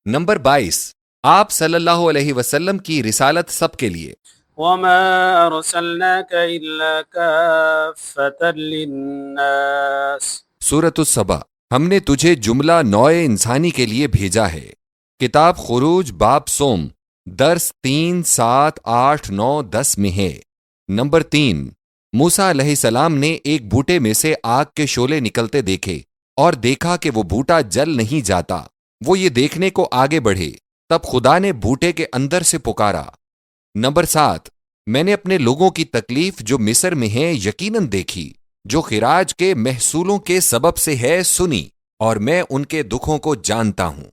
Number 22، آپ صلی اللہ علیہ وسلم کی رسالت سب کے لیے۔ وما أرسلناك إلا كافة للناس۔ سورۃ السبا، ہم نے تجھے جملہ نوع انسانی کے لیے بھیجا ہے۔ کتاب خروج باب سوم، درس 3، 7، 8، 9، 10 میں ہے۔ نمبر 3، موسیٰ علیہ السلام نے ایک بوٹے میں سے آگ کے شعلے نکلتے دیکھے اور دیکھا کہ وہ بوٹا جل نہیں جاتا۔ وہ یہ دیکھنے کو آگے بڑھے، تب خدا نے بوٹے کے اندر سے پکارا۔ نمبر 7، میں نے اپنے لوگوں کی تکلیف جو مصر میں ہے یقیناً دیکھی، جو خراج کے محصولوں کے سبب سے ہے سنی، اور میں ان کے دکھوں کو جانتا ہوں۔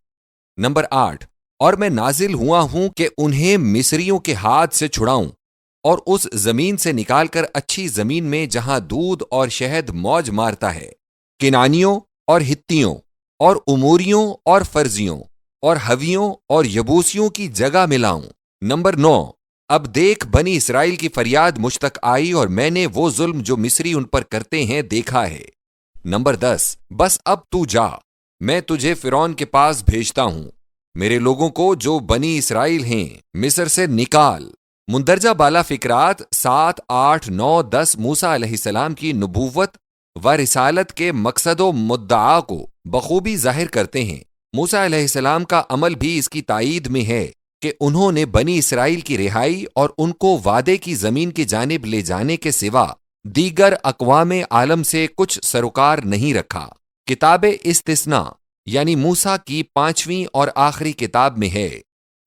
نمبر 8، اور میں نازل ہوا ہوں کہ انہیں مصریوں کے ہاتھ سے چھڑاؤں اور اس زمین سے نکال کر اچھی زمین میں جہاں دودھ اور شہد موج مارتا ہے، کنانیوں اور ہتیوں اور اموریوں اور فرزیوں اور ہویوں اور یبوسیوں کی جگہ ملاؤں۔ نمبر 9، اب دیکھ بنی اسرائیل کی فریاد مجھ تک آئی اور میں نے وہ ظلم جو مصری ان پر کرتے ہیں دیکھا ہے۔ نمبر 10، بس اب تو جا، میں تجھے فرعون کے پاس بھیجتا ہوں، میرے لوگوں کو جو بنی اسرائیل ہیں مصر سے نکال۔ مندرجہ بالا فقرات 7، 8، 9، 10 موسیٰ علیہ السلام کی نبوت و رسالت کے مقصد و مدعا کو بخوبی ظاہر کرتے ہیں۔ موسیٰ علیہ السلام کا عمل بھی اس کی تائید میں ہے کہ انہوں نے بنی اسرائیل کی رہائی اور ان کو وعدے کی زمین کی جانب لے جانے کے سوا دیگر اقوام عالم سے کچھ سروکار نہیں رکھا۔ کتاب استثناء یعنی موسیٰ کی 5ویں اور آخری کتاب میں ہے۔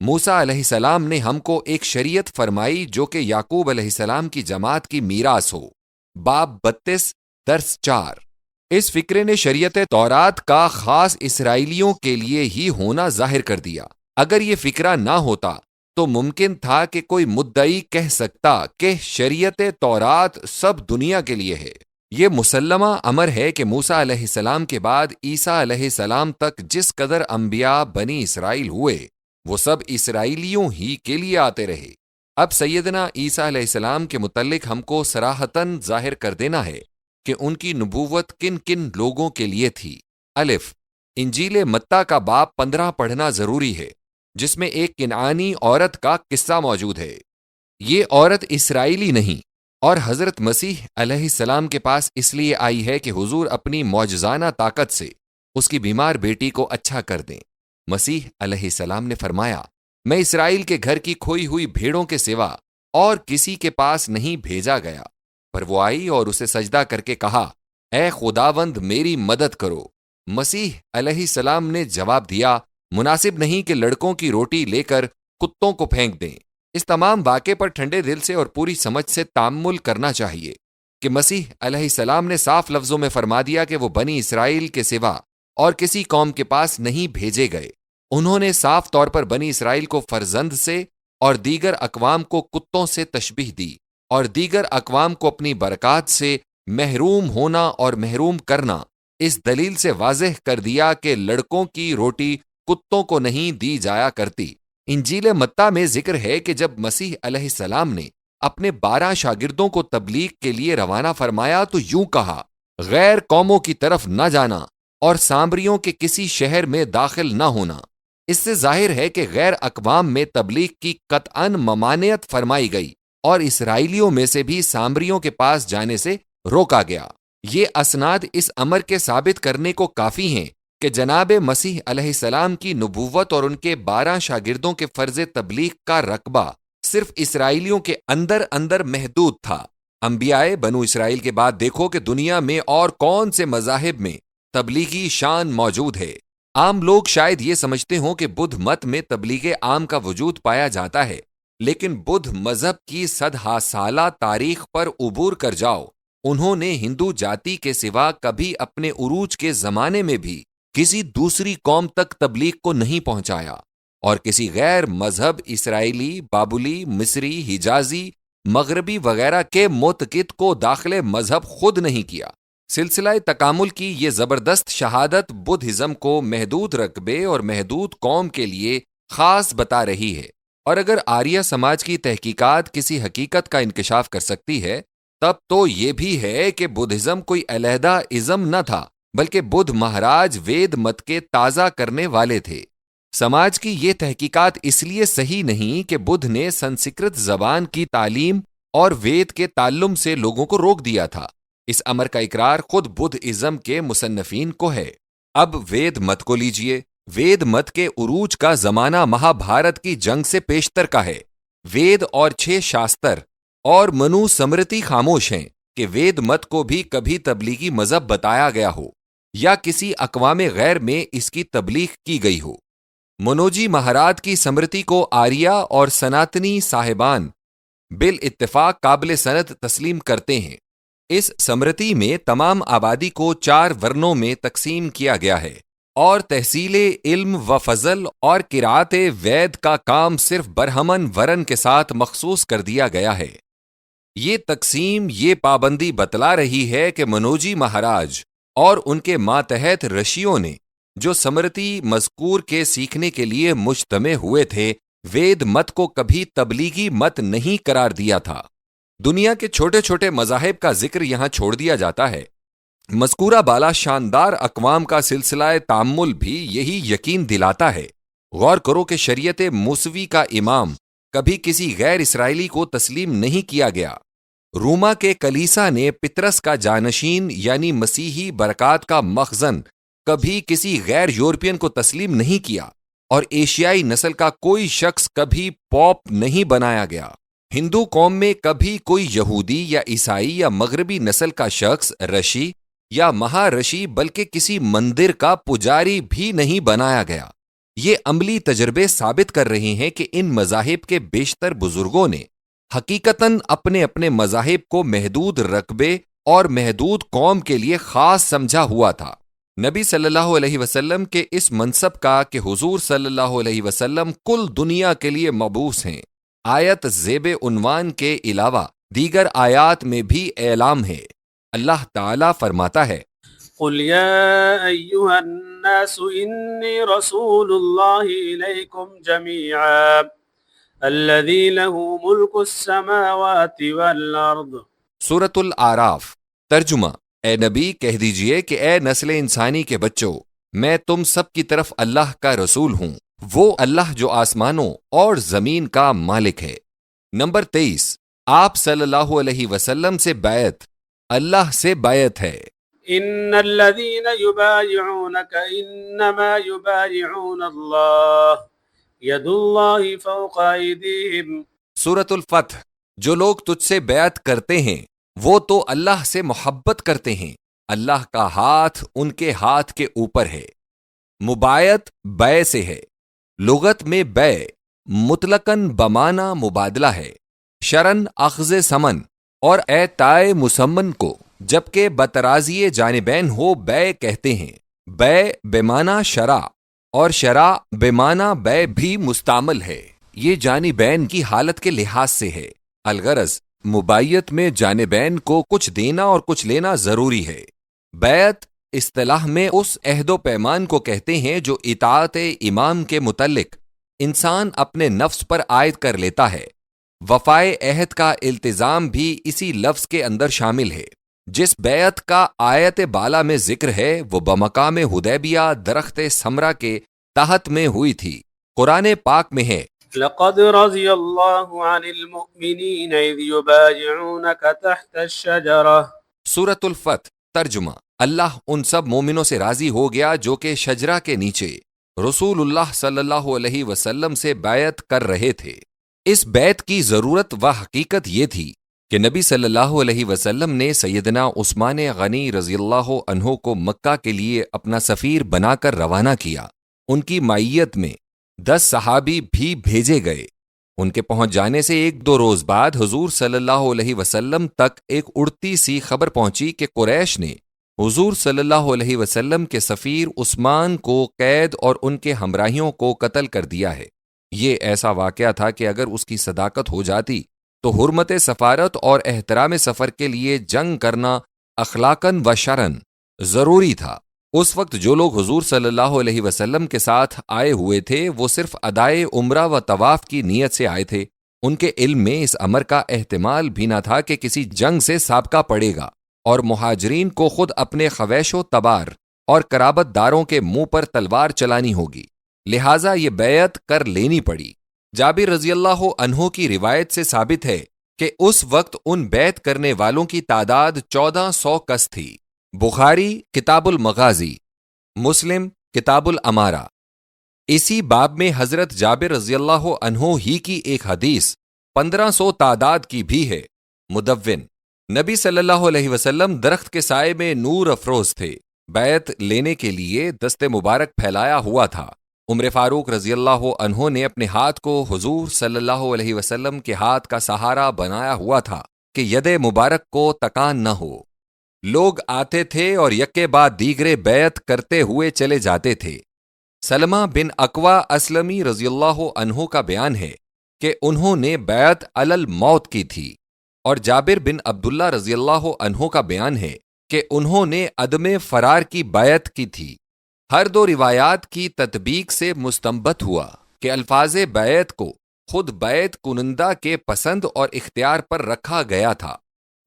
موسیٰ علیہ السلام نے ہم کو ایک شریعت فرمائی جو کہ یعقوب علیہ السلام کی جماعت کی میراث ہو۔ باب 32، درس 4۔ اس فقرے نے شریعت تورات کا خاص اسرائیلیوں کے لیے ہی ہونا ظاہر کر دیا۔ اگر یہ فقرہ نہ ہوتا تو ممکن تھا کہ کوئی مدعی کہہ سکتا کہ شریعت تورات سب دنیا کے لیے ہے۔ یہ مسلمہ امر ہے کہ موسیٰ علیہ السلام کے بعد عیسیٰ علیہ السلام تک جس قدر انبیاء بنی اسرائیل ہوئے وہ سب اسرائیلیوں ہی کے لیے آتے رہے۔ اب سیدنا عیسیٰ علیہ السلام کے متعلق ہم کو صراحتاً ظاہر کر دینا ہے کہ ان کی نبوت کن کن لوگوں کے لیے تھی۔ الف، انجیل متی کا باب 15 پڑھنا ضروری ہے، جس میں ایک کنعانی عورت کا قصہ موجود ہے۔ یہ عورت اسرائیلی نہیں اور حضرت مسیح علیہ السلام کے پاس اس لیے آئی ہے کہ حضور اپنی معجزانہ طاقت سے اس کی بیمار بیٹی کو اچھا کر دیں۔ مسیح علیہ السلام نے فرمایا، میں اسرائیل کے گھر کی کھوئی ہوئی بھیڑوں کے سوا اور کسی کے پاس نہیں بھیجا گیا۔ پر وہ آئی اور اسے سجدہ کر کے کہا، اے خداوند میری مدد کرو۔ مسیح علیہ السلام نے جواب دیا، مناسب نہیں کہ لڑکوں کی روٹی لے کر کتوں کو پھینک دیں۔ اس تمام واقعے پر ٹھنڈے دل سے اور پوری سمجھ سے تأمل کرنا چاہیے کہ مسیح علیہ السلام نے صاف لفظوں میں فرما دیا کہ وہ بنی اسرائیل کے سوا اور کسی قوم کے پاس نہیں بھیجے گئے۔ انہوں نے صاف طور پر بنی اسرائیل کو فرزند سے اور دیگر اقوام کو کتوں سے تشبیہ دی، اور دیگر اقوام کو اپنی برکات سے محروم ہونا اور محروم کرنا اس دلیل سے واضح کر دیا کہ لڑکوں کی روٹی کتوں کو نہیں دی جایا کرتی۔ انجیل متی میں ذکر ہے کہ جب مسیح علیہ السلام نے اپنے 12 شاگردوں کو تبلیغ کے لیے روانہ فرمایا تو یوں کہا، غیر قوموں کی طرف نہ جانا اور سامریوں کے کسی شہر میں داخل نہ ہونا۔ اس سے ظاہر ہے کہ غیر اقوام میں تبلیغ کی قطعاً ممانعت فرمائی گئی اور اسرائیلیوں میں سے بھی سامریوں کے پاس جانے سے روکا گیا۔ یہ اسناد اس امر کے ثابت کرنے کو کافی ہیں کہ جناب مسیح علیہ السلام کی نبوت اور ان کے 12 شاگردوں کے فرض تبلیغ کا رقبہ صرف اسرائیلیوں کے اندر محدود تھا۔ انبیاء بنو اسرائیل کے بعد دیکھو کہ دنیا میں اور کون سے مذاہب میں تبلیغی شان موجود ہے۔ عام لوگ شاید یہ سمجھتے ہوں کہ بدھ مت میں تبلیغ عام کا وجود پایا جاتا ہے، لیکن بدھ مذہب کی 100 سالہ تاریخ پر عبور کر جاؤ، انہوں نے ہندو جاتی کے سوا کبھی اپنے عروج کے زمانے میں بھی کسی دوسری قوم تک تبلیغ کو نہیں پہنچایا، اور کسی غیر مذہب اسرائیلی، بابلی، مصری، حجازی، مغربی وغیرہ کے معتقد کو داخل مذہب خود نہیں کیا۔ سلسلہ تکامل کی یہ زبردست شہادت بدھزم کو محدود رقبے اور محدود قوم کے لیے خاص بتا رہی ہے، اور اگر آریہ سماج کی تحقیقات کسی حقیقت کا انکشاف کر سکتی ہے تب تو یہ بھی ہے کہ بدھزم کوئی علیحدہ ازم نہ تھا، بلکہ بدھ مہاراج وید مت کے تازہ کرنے والے تھے۔ سماج کی یہ تحقیقات اس لیے صحیح نہیں کہ بدھ نے سنسکرت زبان کی تعلیم اور وید کے تعلم سے لوگوں کو روک دیا تھا۔ اس امر کا اقرار خود بدھ ازم کے مصنفین کو ہے۔ اب وید مت کو لیجئے۔ وید مت کے عروج کا زمانہ مہا بھارت کی جنگ سے پیشتر کا ہے۔ وید اور 6 شاستر اور منو سمرتی خاموش ہیں کہ وید مت کو بھی کبھی تبلیغی مذہب بتایا گیا ہو یا کسی اقوام غیر میں اس کی تبلیغ کی گئی ہو۔ منوجی مہارات کی سمرتی کو آریہ اور سناتنی صاحبان بالاتفاق قابل سند تسلیم کرتے ہیں۔ اس سمرتی میں تمام آبادی کو 4 ورنوں میں تقسیم کیا گیا ہے اور تحصیل علم و فضل اور قرأت وید کا کام صرف برہمن ورن کے ساتھ مخصوص کر دیا گیا ہے۔ یہ تقسیم یہ پابندی بتلا رہی ہے کہ منوجی مہاراج اور ان کے ماتحت رشیوں نے جو سمرتی مذکور کے سیکھنے کے لیے مجتمع ہوئے تھے، وید مت کو کبھی تبلیغی مت نہیں قرار دیا تھا۔ دنیا کے چھوٹے چھوٹے مذاہب کا ذکر یہاں چھوڑ دیا جاتا ہے۔ مذکورہ بالا شاندار اقوام کا سلسلہ تامل بھی یہی یقین دلاتا ہے۔ غور کرو کہ شریعت موسوی کا امام کبھی کسی غیر اسرائیلی کو تسلیم نہیں کیا گیا۔ روما کے کلیسا نے پطرس کا جانشین یعنی مسیحی برکات کا مخزن کبھی کسی غیر یورپین کو تسلیم نہیں کیا، اور ایشیائی نسل کا کوئی شخص کبھی پوپ نہیں بنایا گیا۔ ہندو قوم میں کبھی کوئی یہودی یا عیسائی یا مغربی نسل کا شخص رشی یا مہارشی بلکہ کسی مندر کا پجاری بھی نہیں بنایا گیا۔ یہ عملی تجربے ثابت کر رہے ہیں کہ ان مذاہب کے بیشتر بزرگوں نے حقیقتاً اپنے اپنے مذاہب کو محدود رقبے اور محدود قوم کے لیے خاص سمجھا ہوا تھا۔ نبی صلی اللہ علیہ وسلم کے اس منصب کا کہ حضور صلی اللہ علیہ وسلم کل دنیا کے لیے مبعوث ہیں، آیت زیب عنوان کے علاوہ دیگر آیات میں بھی اعلام ہے۔ اللہ تعالیٰ فرماتا ہے، قل يا أيها الناس إني رسول الله إليكم جميعا الذي له ملك السماوات والأرض۔ سورۃ الأعراف۔ ترجمہ: اے نبی کہہ دیجئے کہ اے نسل انسانی کے بچوں، میں تم سب کی طرف اللہ کا رسول ہوں، وہ اللہ جو آسمانوں اور زمین کا مالک ہے۔ نمبر 23، آپ صلی اللہ علیہ وسلم سے بیعت اللہ سے بیعت ہے۔ ان الذين يبايعونك انما يبايعون الله يد الله فوق ايديهم۔ سورۃ الفتح۔ جو لوگ تجھ سے بیعت کرتے ہیں وہ تو اللہ سے محبت کرتے ہیں، اللہ کا ہاتھ ان کے ہاتھ کے اوپر ہے۔ مبایعت بیع سے ہے۔ لغت میں بیع مطلقاً بمعنی مبادلہ ہے، شرعاً اخذ ثمن اور اعطاء مسمن کو، جبکہ بترازی جانبین ہو بیع کہتے ہیں۔ بیع بمعنی شرع اور شرع بمعنی بیع بھی مستعمل ہے۔ یہ جانبین کی حالت کے لحاظ سے ہے۔ الغرض مبایعت میں جانبین کو کچھ دینا اور کچھ لینا ضروری ہے۔ بیعت اصطلاح میں اس عہد و پیمان کو کہتے ہیں جو اطاعت امام کے متعلق انسان اپنے نفس پر عائد کر لیتا ہے۔ وفائے عہد کا التزام بھی اسی لفظ کے اندر شامل ہے۔ جس بیعت کا آیت بالا میں ذکر ہے وہ بمقام حدیبیہ درخت سمرہ کے تحت میں ہوئی تھی۔ قرآن پاک میں ہے، لقد رضي الله عن المؤمنين إذ يبايعونك تحت الشجرة۔ سورۃ الفتح۔ ترجمہ: اللہ ان سب مومنوں سے راضی ہو گیا جو کہ شجرہ کے نیچے رسول اللہ صلی اللہ علیہ وسلم سے بیعت کر رہے تھے۔ اس بیعت کی ضرورت و حقیقت یہ تھی کہ نبی صلی اللہ علیہ وسلم نے سیدنا عثمان غنی رضی اللہ عنہ کو مکہ کے لیے اپنا سفیر بنا کر روانہ کیا۔ ان کی معیت میں 10 صحابی بھی بھیجے گئے۔ ان کے پہنچ جانے سے 1-2 روز بعد حضور صلی اللہ علیہ وسلم تک ایک اڑتی سی خبر پہنچی کہ قریش نے حضور صلی اللہ علیہ وسلم کے سفیر عثمان کو قید اور ان کے ہمراہیوں کو قتل کر دیا ہے۔ یہ ایسا واقعہ تھا کہ اگر اس کی صداقت ہو جاتی تو حرمت سفارت اور احترام سفر کے لیے جنگ کرنا اخلاقاً و شرعاً ضروری تھا۔ اس وقت جو لوگ حضور صلی اللہ علیہ وسلم کے ساتھ آئے ہوئے تھے وہ صرف ادائے عمرہ و طواف کی نیت سے آئے تھے۔ ان کے علم میں اس امر کا احتمال بھی نہ تھا کہ کسی جنگ سے سابقہ پڑے گا، اور مہاجرین کو خود اپنے خویش و تبار اور قرابت داروں کے منہ پر تلوار چلانی ہوگی۔ لہٰذا یہ بیعت کر لینی پڑی۔ جابر رضی اللہ عنہ کی روایت سے ثابت ہے کہ اس وقت ان بیعت کرنے والوں کی تعداد 1400 کس تھی۔ بخاری کتاب المغازی، مسلم کتاب الامارہ۔ اسی باب میں حضرت جابر رضی اللہ عنہ ہی کی ایک حدیث 1500 تعداد کی بھی ہے۔ مدون، نبی صلی اللہ علیہ وسلم درخت کے سائے میں نور افروز تھے، بیعت لینے کے لیے دست مبارک پھیلایا ہوا تھا۔ عمر فاروق رضی اللہ عنہ نے اپنے ہاتھ کو حضور صلی اللہ علیہ وسلم کے ہاتھ کا سہارا بنایا ہوا تھا کہ ید مبارک کو تکان نہ ہو۔ لوگ آتے تھے اور یکے بعد دیگرے بیعت کرتے ہوئے چلے جاتے تھے۔ سلمہ بن اکوا اسلمی رضی اللہ عنہ کا بیان ہے کہ انہوں نے بیعت علی الموت کی تھی، اور جابر بن عبداللہ رضی اللہ عنہ کا بیان ہے کہ انہوں نے عدم فرار کی بیعت کی تھی۔ ہر دو روایات کی تطبیق سے مستنبط ہوا کہ الفاظ بیعت کو خود بیعت کنندہ کے پسند اور اختیار پر رکھا گیا تھا۔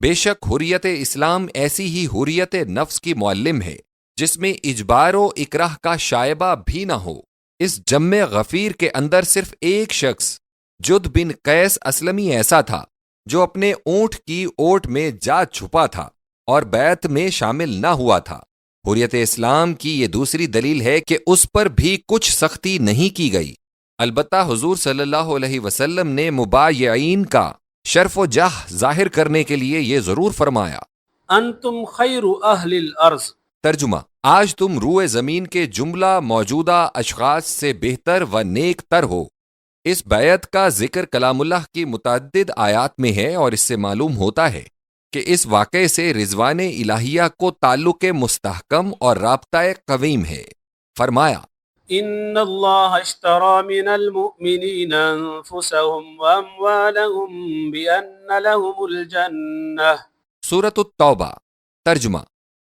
بے شک حریت اسلام ایسی ہی حریت نفس کی معلم ہے جس میں اجبار و اکراہ کا شائبہ بھی نہ ہو۔ اس جمع غفیر کے اندر صرف ایک شخص جد بن قیس اسلمی ایسا تھا جو اپنے اونٹ کی اوٹ میں جا چھپا تھا اور بیعت میں شامل نہ ہوا تھا۔ حریت اسلام کی یہ دوسری دلیل ہے کہ اس پر بھی کچھ سختی نہیں کی گئی۔ البتہ حضور صلی اللہ علیہ وسلم نے مبایعین کا شرف و جاہ ظاہر کرنے کے لیے یہ ضرور فرمایا، انتم خیر اہل الارض۔ ترجمہ، آج تم روئے زمین کے جملہ موجودہ اشخاص سے بہتر و نیک تر ہو۔ اس بیعت کا ذکر کلام اللہ کی متعدد آیات میں ہے، اور اس سے معلوم ہوتا ہے کہ اس واقعے سے رضوان الہیہ کو تعلق مستحکم اور رابطہ قویم ہے۔ فرمایا، ان اللہ اشترى من المؤمنین انفسهم واموالهم بان لهم الجنہ۔ سورۃ التوبہ۔ ترجمہ،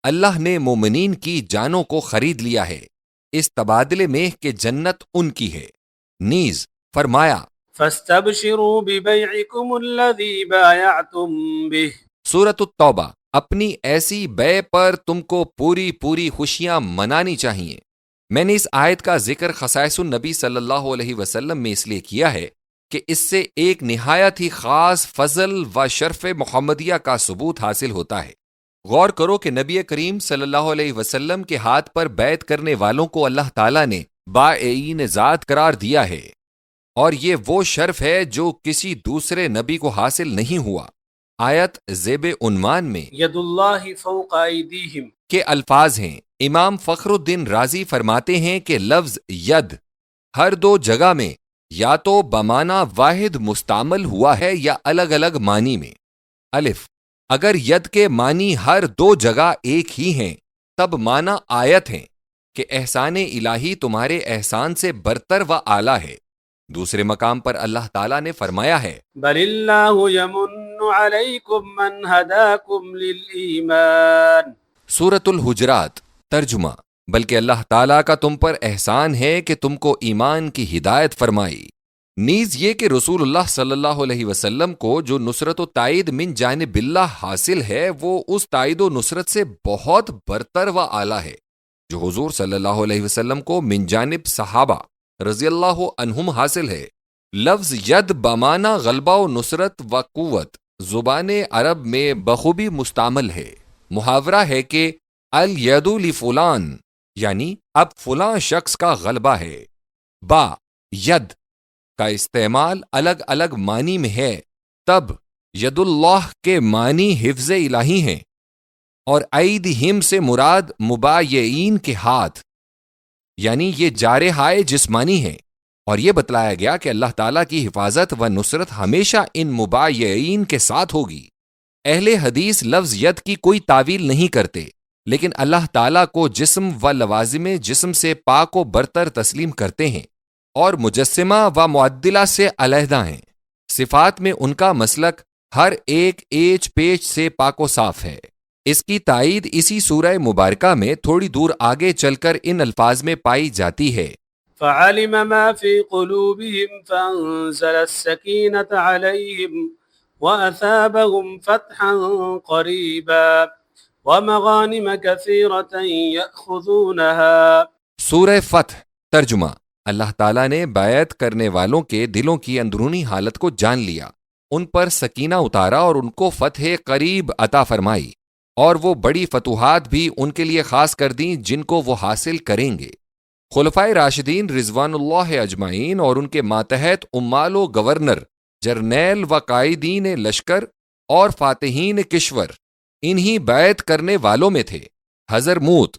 اللہ نے مومنین کی جانوں کو خرید لیا ہے اس تبادلے میں کہ جنت ان کی ہے۔ نیز فرمایا، فاستبشروا ببیعکم الذی بایعتم بہ۔ سورۃ التوبہ۔ اپنی ایسی بیع پر تم کو پوری پوری خوشیاں منانی چاہیے۔ میں نے اس آیت کا ذکر خصائص النبی صلی اللہ علیہ وسلم میں اس لیے کیا ہے کہ اس سے ایک نہایت ہی خاص فضل و شرف محمدیہ کا ثبوت حاصل ہوتا ہے۔ غور کرو کہ نبی کریم صلی اللہ علیہ وسلم کے ہاتھ پر بیعت کرنے والوں کو اللہ تعالیٰ نے بائعین ذات قرار دیا ہے، اور یہ وہ شرف ہے جو کسی دوسرے نبی کو حاصل نہیں ہوا۔ آیت زیب عنوان میں ید اللہ فوق ایدیہم کے الفاظ ہیں۔ امام فخر الدین رازی فرماتے ہیں کہ لفظ ید ہر دو جگہ میں یا تو بمعنی واحد مستعمل ہوا ہے یا الگ الگ معنی میں۔ الف، اگر ید کے معنی ہر دو جگہ ایک ہی ہیں تب معنی آیت ہیں کہ احسان الہی تمہارے احسان سے برتر و اعلیٰ ہے۔ دوسرے مقام پر اللہ تعالیٰ نے فرمایا ہے، بل اللہ یمن علیکم من ہداکم للایمان۔ سورۃ الحجرات۔ ترجمہ، بلکہ اللہ تعالیٰ کا تم پر احسان ہے کہ تم کو ایمان کی ہدایت فرمائی۔ نیز یہ کہ رسول اللہ صلی اللہ علیہ وسلم کو جو نصرت و تائید من جانب اللہ حاصل ہے وہ اس تائید و نصرت سے بہت برتر و اعلیٰ ہے جو حضور صلی اللہ علیہ وسلم کو من جانب صحابہ رضی اللہ عنہم حاصل ہے۔ لفظ ید بمعنی غلبہ و نصرت و قوت زبان عرب میں بخوبی مستعمل ہے۔ محاورہ ہے کہ الید لفلان، یعنی اب فلاں شخص کا غلبہ ہے۔ با ید کا استعمال الگ الگ معنی میں ہے، تب ید اللہ کے معنی حفظ الہی ہیں، اور ایدہم سے مراد مبایعین کے ہاتھ، یعنی یہ جارحائے جسمانی ہیں، اور یہ بتلایا گیا کہ اللہ تعالیٰ کی حفاظت و نصرت ہمیشہ ان مبایعین کے ساتھ ہوگی۔ اہل حدیث لفظ ید کی کوئی تعویل نہیں کرتے، لیکن اللہ تعالیٰ کو جسم و لوازم جسم سے پاک و برتر تسلیم کرتے ہیں، اور مجسمہ و معدلہ سے علیحدہ ہیں۔ صفات میں ان کا مسلک ہر ایک ایچ پیچ سے پاک و صاف ہے۔ اس کی تائید اسی سورہ مبارکہ میں تھوڑی دور آگے چل کر ان الفاظ میں پائی جاتی ہے، فعلم ما في قلوبهم فانزل السكينة عليهم وأثابهم فتحا قريبا ومغانم كثيرة يأخذونها۔ سورہ فتح۔ ترجمہ، اللہ تعالیٰ نے بیعت کرنے والوں کے دلوں کی اندرونی حالت کو جان لیا، ان پر سکینہ اتارا اور ان کو فتح قریب عطا فرمائی، اور وہ بڑی فتوحات بھی ان کے لیے خاص کر دیں جن کو وہ حاصل کریں گے۔ خلفائے راشدین رضوان اللہ اجمعین اور ان کے ماتحت عمال و گورنر، جرنیل و قائدین لشکر اور فاتحین کشور انہی بیعت کرنے والوں میں تھے۔ حضرموت،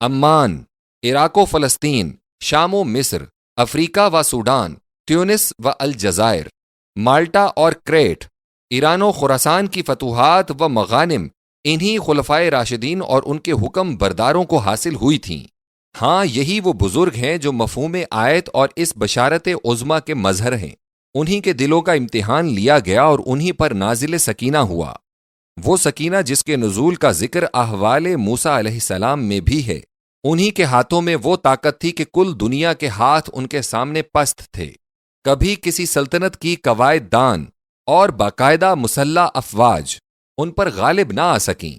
عمان، عراق و فلسطین، شام و مصر، افریقہ و سوڈان، تیونس و الجزائر، مالٹا اور کریٹ، ایران و خراسان کی فتوحات و مغانم انہی خلفائے راشدین اور ان کے حکم برداروں کو حاصل ہوئی تھیں۔ ہاں، یہی وہ بزرگ ہیں جو مفہوم آیت اور اس بشارت عظمیٰ کے مظہر ہیں۔ انہی کے دلوں کا امتحان لیا گیا اور انہی پر نازل سکینہ ہوا، وہ سکینہ جس کے نزول کا ذکر احوال موسیٰ علیہ السلام میں بھی ہے۔ انہی کے ہاتھوں میں وہ طاقت تھی کہ کل دنیا کے ہاتھ ان کے سامنے پست تھے، کبھی کسی سلطنت کی قواعد دان اور باقاعدہ مسلح افواج ان پر غالب نہ آ سکیں۔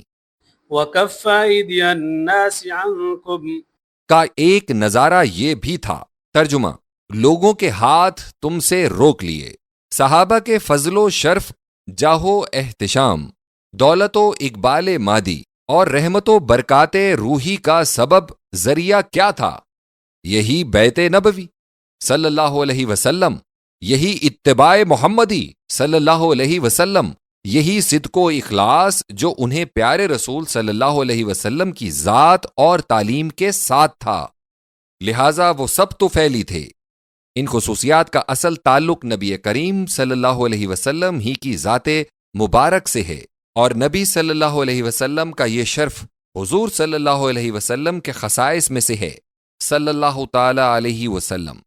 وَكَفَّ أَيْدِيَ النَّاسِ عَنْكُمْ، کا ایک نظارہ یہ بھی تھا۔ ترجمہ: لوگوں کے ہاتھ تم سے روک لیے۔ صحابہ کے فضل و شرف، جاہ و احتشام، دولت و اقبال مادی اور رحمت و برکات روحی کا سبب ذریعہ کیا تھا؟ یہی بیعت نبوی صلی اللہ علیہ وسلم، یہی اتباع محمدی صلی اللہ علیہ وسلم، یہی صدق و اخلاص جو انہیں پیارے رسول صلی اللہ علیہ وسلم کی ذات اور تعلیم کے ساتھ تھا۔ لہٰذا وہ سب تو پھیلی تھے۔ ان خصوصیات کا اصل تعلق نبی کریم صلی اللہ علیہ وسلم ہی کی ذات مبارک سے ہے، اور نبی صلی اللہ علیہ وسلم کا یہ شرف حضور صلی اللہ علیہ وسلم کے خصائص میں سے ہے صلی اللہ تعالی علیہ وسلم۔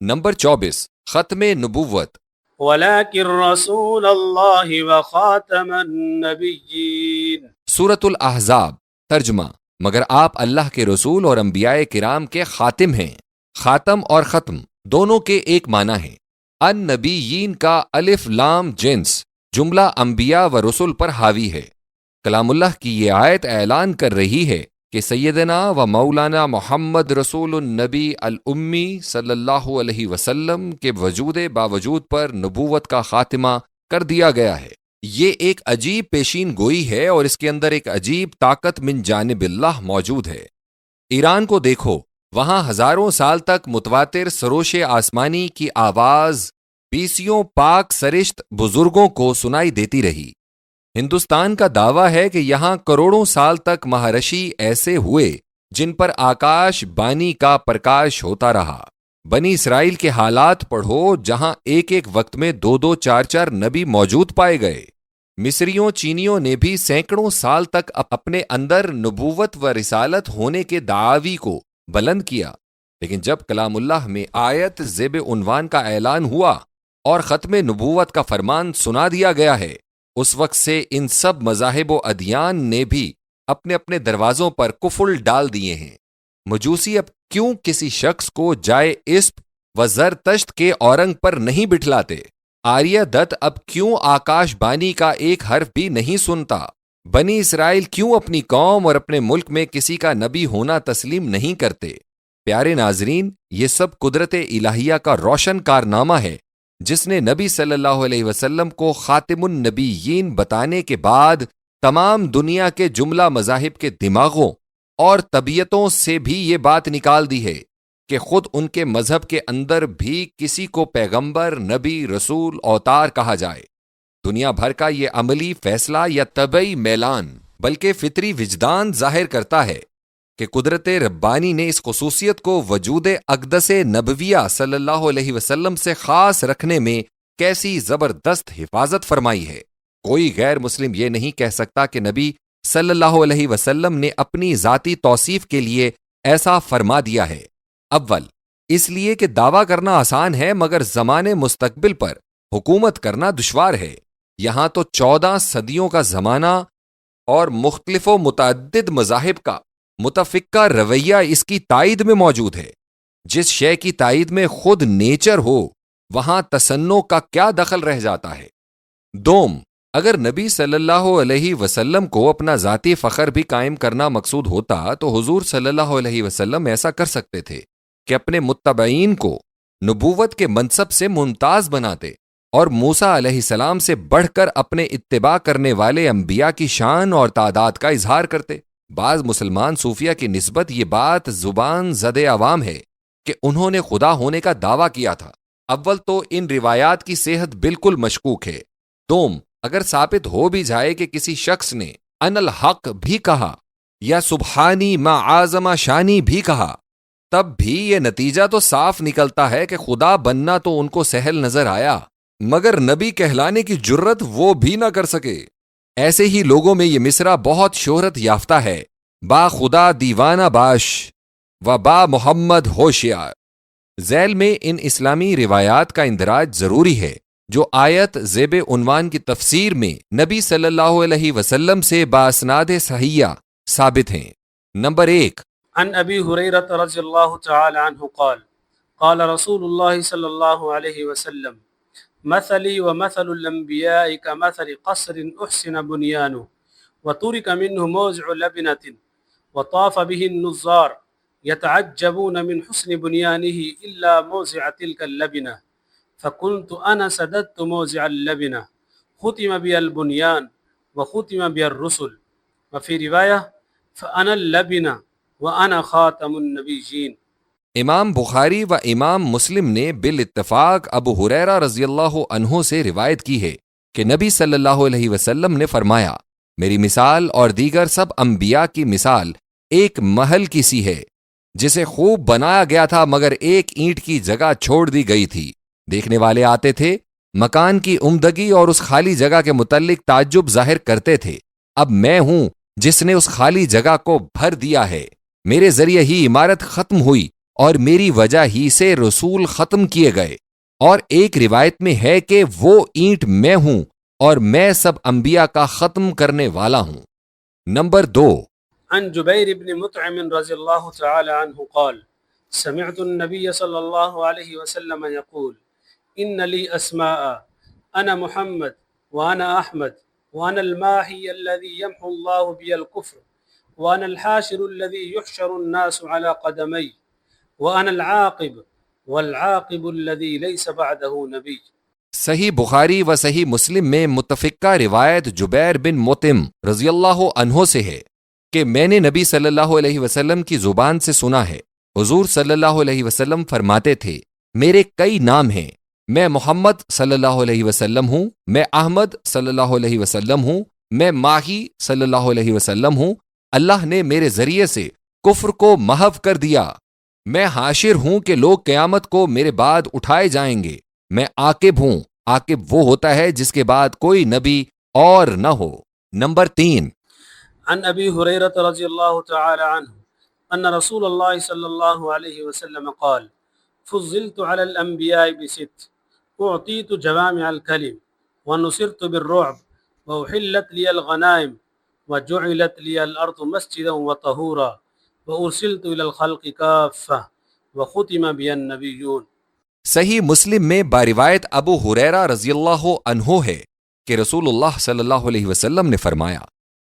نمبر 24، ختم نبوت۔ وَلَكِنْ رَسُولَ اللَّهِ وَخَاتَمَ النَّبِيِّينَ، سورۃ الاحزاب۔ ترجمہ: مگر آپ اللہ کے رسول اور انبیاء کرام کے خاتم ہیں۔ خاتم اور ختم دونوں کے ایک معنی ہیں۔ النبیین کا الف لام جنس جملہ انبیاء و رسل پر حاوی ہے۔ کلام اللہ کی یہ آیت اعلان کر رہی ہے کہ سیدنا و مولانا محمد رسول النبی الامی صلی اللہ علیہ وسلم کے وجود باوجود پر نبوت کا خاتمہ کر دیا گیا ہے۔ یہ ایک عجیب پیشین گوئی ہے اور اس کے اندر ایک عجیب طاقت من جانب اللہ موجود ہے۔ ایران کو دیکھو، وہاں ہزاروں سال تک متواتر سروش آسمانی کی آواز بیسیوں پاک سرشت بزرگوں کو سنائی دیتی رہی۔ ہندوستان کا دعویٰ ہے کہ یہاں کروڑوں سال تک مہارشی ایسے ہوئے جن پر آکاش بانی کا پرکاش ہوتا رہا۔ بنی اسرائیل کے حالات پڑھو، جہاں ایک ایک وقت میں 2 4 نبی موجود پائے گئے۔ مصریوں چینیوں نے بھی سینکڑوں سال تک اپنے اندر نبوت و رسالت ہونے کے دعاوی کو بلند کیا، لیکن جب کلام اللہ میں آیت زیب عنوان کا اعلان ہوا اور ختم نبوت کا فرمان سنا دیا گیا ہے، اس وقت سے ان سب مذاہب و ادیان نے بھی اپنے اپنے دروازوں پر قفل ڈال دیے ہیں۔ مجوسی اب کیوں کسی شخص کو جائے اسپ و زرتشت کے اورنگ پر نہیں بٹھلاتے؟ آریہ دت اب کیوں آکاش بانی کا ایک حرف بھی نہیں سنتا؟ بنی اسرائیل کیوں اپنی قوم اور اپنے ملک میں کسی کا نبی ہونا تسلیم نہیں کرتے؟ پیارے ناظرین، یہ سب قدرت الہیہ کا روشن کارنامہ ہے، جس نے نبی صلی اللہ علیہ وسلم کو خاتم النبیین بتانے کے بعد تمام دنیا کے جملہ مذاہب کے دماغوں اور طبیعتوں سے بھی یہ بات نکال دی ہے کہ خود ان کے مذہب کے اندر بھی کسی کو پیغمبر، نبی، رسول، اوتار کہا جائے۔ دنیا بھر کا یہ عملی فیصلہ یا طبعی میلان بلکہ فطری وجدان ظاہر کرتا ہے کہ قدرت ربانی نے اس خصوصیت کو وجود اقدس نبویہ صلی اللہ علیہ وسلم سے خاص رکھنے میں کیسی زبردست حفاظت فرمائی ہے۔ کوئی غیر مسلم یہ نہیں کہہ سکتا کہ نبی صلی اللہ علیہ وسلم نے اپنی ذاتی توصیف کے لیے ایسا فرما دیا ہے۔ اول اس لیے کہ دعویٰ کرنا آسان ہے، مگر زمانے مستقبل پر حکومت کرنا دشوار ہے۔ یہاں تو 14 صدیوں کا زمانہ اور مختلف و متعدد مذاہب کا متفقہ رویہ اس کی تائید میں موجود ہے۔ جس شے کی تائید میں خود نیچر ہو، وہاں تصنع کا کیا دخل رہ جاتا ہے؟ دوم، اگر نبی صلی اللہ علیہ وسلم کو اپنا ذاتی فخر بھی قائم کرنا مقصود ہوتا تو حضور صلی اللہ علیہ وسلم ایسا کر سکتے تھے، کہ اپنے متبعین کو نبوت کے منصب سے ممتاز بناتے اور موسیٰ علیہ السلام سے بڑھ کر اپنے اتباع کرنے والے انبیاء کی شان اور تعداد کا اظہار کرتے۔ بعض مسلمان صوفیہ کی نسبت یہ بات زبان زد عوام ہے کہ انہوں نے خدا ہونے کا دعویٰ کیا تھا۔ اول تو ان روایات کی صحت بالکل مشکوک ہے۔ دوم، اگر ثابت ہو بھی جائے کہ کسی شخص نے ان الحق بھی کہا یا سبحانی ما اعظم شانی بھی کہا، تب بھی یہ نتیجہ تو صاف نکلتا ہے کہ خدا بننا تو ان کو سہل نظر آیا، مگر نبی کہلانے کی جرت وہ بھی نہ کر سکے۔ ایسے ہی لوگوں میں یہ مصرع بہت شہرت یافتہ ہے، با خدا دیوانہ باش و با محمد ہوشیار۔ ذیل میں ان اسلامی روایات کا اندراج ضروری ہے جو آیت زیب عنوان کی تفسیر میں نبی صلی اللہ علیہ وسلم سے باسناد صحیحہ ثابت ہیں۔ نمبر 1، عن ابی ہریرہ رضی اللہ تعالی عنہ قال قال رسول اللہ صلی اللہ علیہ وسلم مثلی ومثل الانبیاء كمثل قصر احسن بنیانه وترك منه موضع لبنة وطاف به النظار يتعجبون من حسن بنيانه إلا موضع تلك اللبنة فكنت أنا سددت موضع اللبنة ختم بي البنيان وختم بي الرسل وفي رواية فأنا اللبنة وأنا خاتم النبيين۔ امام بخاری و امام مسلم نے بالاتفاق ابو ہریرہ رضی اللہ عنہ سے روایت کی ہے کہ نبی صلی اللہ علیہ وسلم نے فرمایا، میری مثال اور دیگر سب انبیاء کی مثال ایک محل کی سی ہے جسے خوب بنایا گیا تھا مگر ایک اینٹ کی جگہ چھوڑ دی گئی تھی۔ دیکھنے والے آتے تھے، مکان کی عمدگی اور اس خالی جگہ کے متعلق تعجب ظاہر کرتے تھے۔ اب میں ہوں جس نے اس خالی جگہ کو بھر دیا ہے، میرے ذریعے ہی عمارت ختم ہوئی اور میری وجہ ہی سے رسول ختم کیے گئے۔ اور ایک روایت میں ہے کہ وہ اینٹ میں ہوں اور میں سب انبیاء کا ختم کرنے والا ہوں۔ نمبر 2، عن جبیر بن مطعم رضی اللہ تعالی عنہ قال سمعت النبي صلى الله عليه وسلم يقول إن لي أسماء أنا محمد وأنا أحمد وأنا الماحي الذي يمحو الله بي الكفر وأنا الحاشر الذي يحشر الناس على قدمي وأنا العاقب والعاقب الذي ليس بعده نبي۔ صحیح بخاری و صحیح مسلم میں متفقہ روایت جبیر بن مطعم رضی اللہ عنہ سے ہے کہ میں نے نبی صلی اللہ علیہ وسلم کی زبان سے سنا ہے، حضور صلی اللہ علیہ وسلم فرماتے تھے، میرے کئی نام ہیں، میں محمد صلی اللہ علیہ وسلم ہوں، میں احمد صلی اللہ علیہ وسلم ہوں، میں ماہی صلی اللہ علیہ وسلم ہوں، اللہ نے میرے ذریعے سے کفر کو محو کر دیا، میں حاشر ہوں کہ لوگ قیامت کو میرے بعد اٹھائے جائیں گے، میں عاقب ہوں، عاقب وہ ہوتا ہے جس کے بعد کوئی نبی اور نہ ہو۔ نمبر 3، عن ابی ہریرہ رضی اللہ تعالی عنہ ان رسول اللہ صلی اللہ علیہ وسلم قال فضلت على الانبیاء بست اعطیت جوامع الکلم ونصرت بالرعب واحلت لی الغنائم وجعلت لی الارض مسجدا وطہورا وارسلت الى الخلق کافہ وختم بی النبیون۔ صحیح مسلم میں باروایت ابو ہریرہ رضی اللہ عنہ ہے کہ رسول اللہ صلی اللہ علیہ وسلم نے فرمایا،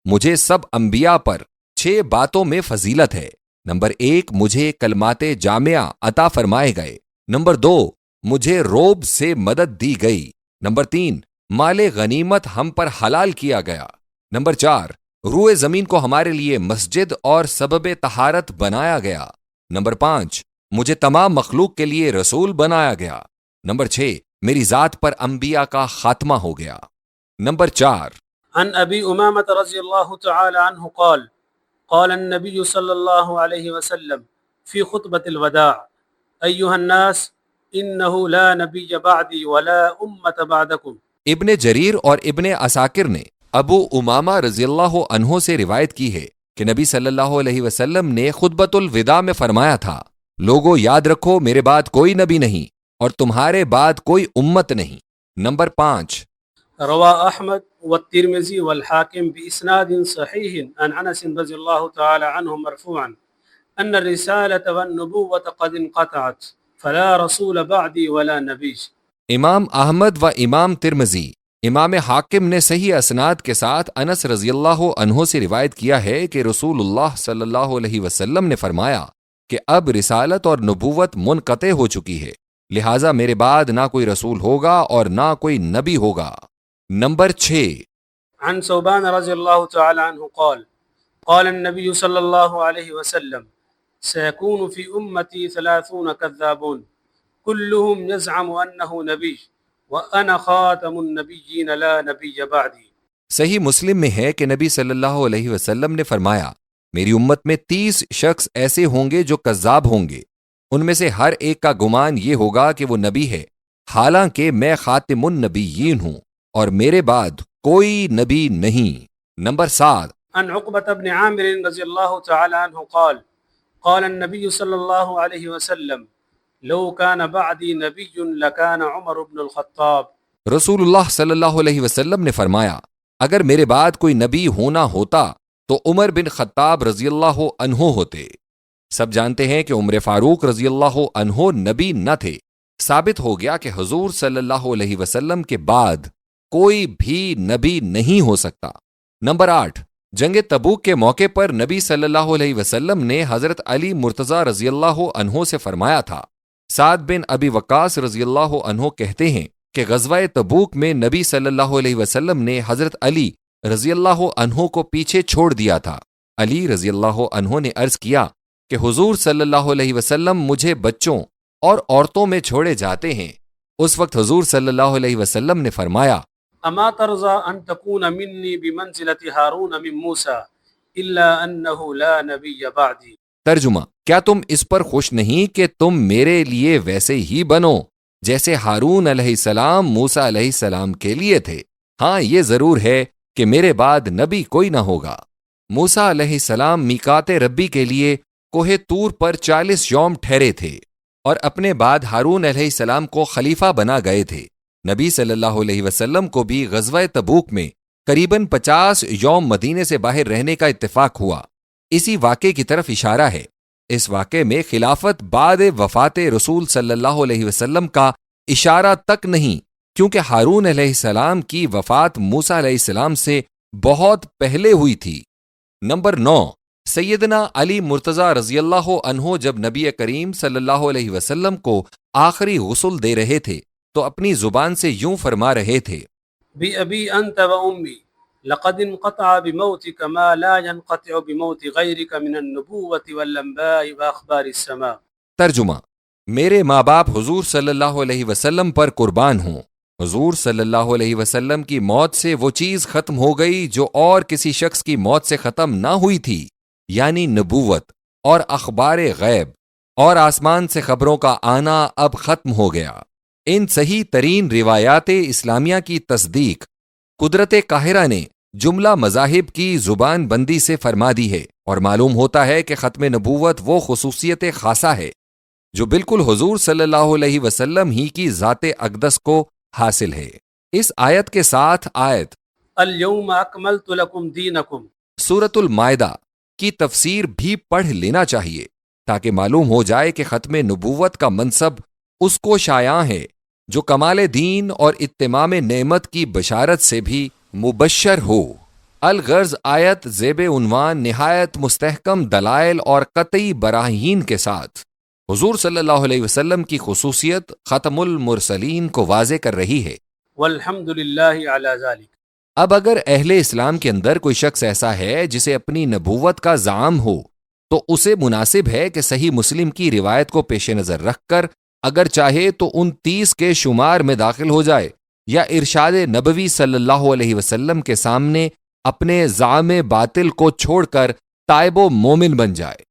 مجھے سب انبیاء پر 6 باتوں میں فضیلت ہے۔ نمبر 1، مجھے کلمات جامعہ عطا فرمائے گئے۔ نمبر 2، مجھے روب سے مدد دی گئی۔ نمبر 3، مال غنیمت ہم پر حلال کیا گیا۔ نمبر 4، روئے زمین کو ہمارے لیے مسجد اور سبب طہارت بنایا گیا۔ نمبر 5، مجھے تمام مخلوق کے لیے رسول بنایا گیا۔ نمبر 6، میری ذات پر انبیاء کا خاتمہ ہو گیا۔ نمبر 4، عن ابی امامۃ رضی اللہ تعالی عنہ قال قال النبي صلی اللہ علیہ وسلم فی خطبۃ الوداع ایھا الناس انه لا نبی بعدی ولا امۃ بعدکم۔ ابن جریر اور ابن عساکر نے ابو امامہ رضی اللہ عنہ سے روایت کی ہے کہ نبی صلی اللہ علیہ وسلم نے خطبۃ الوداع میں فرمایا تھا، لوگو یاد رکھو میرے بعد کوئی نبی نہیں اور تمہارے بعد کوئی امت نہیں۔ نمبر 5، روا احمد والترمذی والحاکم باسناد صحیح عن انس رضی اللہ تعالی عنہ مرفوعا ان الرسالة والنبوة قد انقطعت فلا رسول بعدی ولا نبی۔ امام احمد و امام ترمذی، امام حاکم نے صحیح اسناد کے ساتھ انس رضی اللہ عنہ سے روایت کیا ہے کہ رسول اللہ صلی اللہ علیہ وسلم نے فرمایا، کہ اب رسالت اور نبوت منقطع ہو چکی ہے، لہٰذا میرے بعد نہ کوئی رسول ہوگا اور نہ کوئی نبی ہوگا۔ نمبر 6، عن ثوبان رضی اللہ تعالی عنہ قال قال النبی صلی اللہ علیہ وسلم سيكون في أمتي 30 كذابون كلهم يزعم أنه نبي وأنا خاتم النبيين لا نبي بعدي۔ صحیح مسلم میں ہے کہ نبی صلی اللہ علیہ وسلم نے فرمایا، میری امت میں 30 شخص ایسے ہوں گے جو کذاب ہوں گے، ان میں سے ہر ایک کا گمان یہ ہوگا کہ وہ نبی ہے، حالانکہ میں خاتم النبیین ہوں اور میرے بعد کوئی نبی نہیں۔ نمبر 7، عن عقبة بن عامر رضی اللہ تعالی عنہ قال قال النبي صلی اللہ علیہ وسلم لو كان بعدي نبي لكان عمر بن الخطاب۔ رسول اللہ صلی اللہ علیہ وسلم نے فرمایا، اگر میرے بعد کوئی نبی ہونا ہوتا تو عمر بن خطاب رضی اللہ عنہ ہوتے۔ سب جانتے ہیں کہ عمر فاروق رضی اللہ عنہ نبی نہ تھے۔ ثابت ہو گیا کہ حضور صلی اللہ علیہ وسلم کے بعد کوئی بھی نبی نہیں ہو سکتا۔ نمبر 8، جنگ تبوک کے موقع پر نبی صلی اللہ علیہ وسلم نے حضرت علی مرتضیٰ رضی اللہ عنہ سے فرمایا تھا۔ سعد بن ابی وقاص رضی اللہ عنہ کہتے ہیں کہ غزوہ تبوک میں نبی صلی اللہ علیہ وسلم نے حضرت علی رضی اللہ عنہ کو پیچھے چھوڑ دیا تھا۔ علی رضی اللہ عنہ نے عرض کیا کہ حضور صلی اللہ علیہ وسلم مجھے بچوں اور عورتوں میں چھوڑے جاتے ہیں۔ اس وقت حضور صلی اللہ علیہ وسلم نے فرمایا، اما ترضى ان تكون مني بمنزلة هارون من موسى الا انه لا نبي بعدي۔ ترجمہ، کیا تم اس پر خوش نہیں کہ تم میرے لیے ویسے ہی بنو جیسے ہارون علیہ السلام موسیٰ علیہ السلام کے لیے تھے؟ ہاں، یہ ضرور ہے کہ میرے بعد نبی کوئی نہ ہوگا۔ موسیٰ علیہ السلام میقات ربی کے لیے کوہ طور پر 40 یوم ٹھہرے تھے اور اپنے بعد ہارون علیہ السلام کو خلیفہ بنا گئے تھے۔ نبی صلی اللہ علیہ وسلم کو بھی غزوہ تبوک میں قریباً 50 یوم مدینے سے باہر رہنے کا اتفاق ہوا۔ اسی واقعے کی طرف اشارہ ہے۔ اس واقعے میں خلافت بعد وفات رسول صلی اللہ علیہ وسلم کا اشارہ تک نہیں، کیونکہ ہارون علیہ السلام کی وفات موسیٰ علیہ السلام سے بہت پہلے ہوئی تھی۔ نمبر 9، سیدنا علی مرتضیٰ رضی اللہ عنہ جب نبی کریم صلی اللہ علیہ وسلم کو آخری غسل دے رہے تھے تو اپنی زبان سے یوں فرما رہے تھے، بأبی انت وأمی لقد انقطع بموتك ما لا ينقطع بموت غيرك من النبوة والانباء واخبار السماء۔ ترجمہ، میرے ماں باپ حضور صلی اللہ علیہ وسلم پر قربان ہوں، حضور صلی اللہ علیہ وسلم کی موت سے وہ چیز ختم ہو گئی جو اور کسی شخص کی موت سے ختم نہ ہوئی تھی، یعنی نبوت اور اخبار غیب اور آسمان سے خبروں کا آنا اب ختم ہو گیا۔ ان صحیح ترین روایات اسلامیہ کی تصدیق قدرت قاہرہ نے جملہ مذاہب کی زبان بندی سے فرما دی ہے، اور معلوم ہوتا ہے کہ ختم نبوت وہ خصوصیت خاصہ ہے جو بالکل حضور صلی اللہ علیہ وسلم ہی کی ذات اقدس کو حاصل ہے۔ اس آیت کے ساتھ آیت اليوم اکملت لکم دینکم سورۃ المائدہ کی تفسیر بھی پڑھ لینا چاہیے تاکہ معلوم ہو جائے کہ ختم نبوت کا منصب اس کو شایع ہے جو کمال دین اور اتمام نعمت کی بشارت سے بھی مبشر ہو۔ الغرض آیت زیب عنوان نہایت مستحکم دلائل اور قطعی براہین کے ساتھ حضور صلی اللہ علیہ وسلم کی خصوصیت ختم المرسلین کو واضح کر رہی ہے۔ والحمد للہ علی ذلک۔ اب اگر اہل اسلام کے اندر کوئی شخص ایسا ہے جسے اپنی نبوت کا زعم ہو تو اسے مناسب ہے کہ صحیح مسلم کی روایت کو پیش نظر رکھ کر اگر چاہے تو ان 30 کے شمار میں داخل ہو جائے، یا ارشاد نبوی صلی اللہ علیہ وسلم کے سامنے اپنے زعم باطل کو چھوڑ کر تائب و مومن بن جائے۔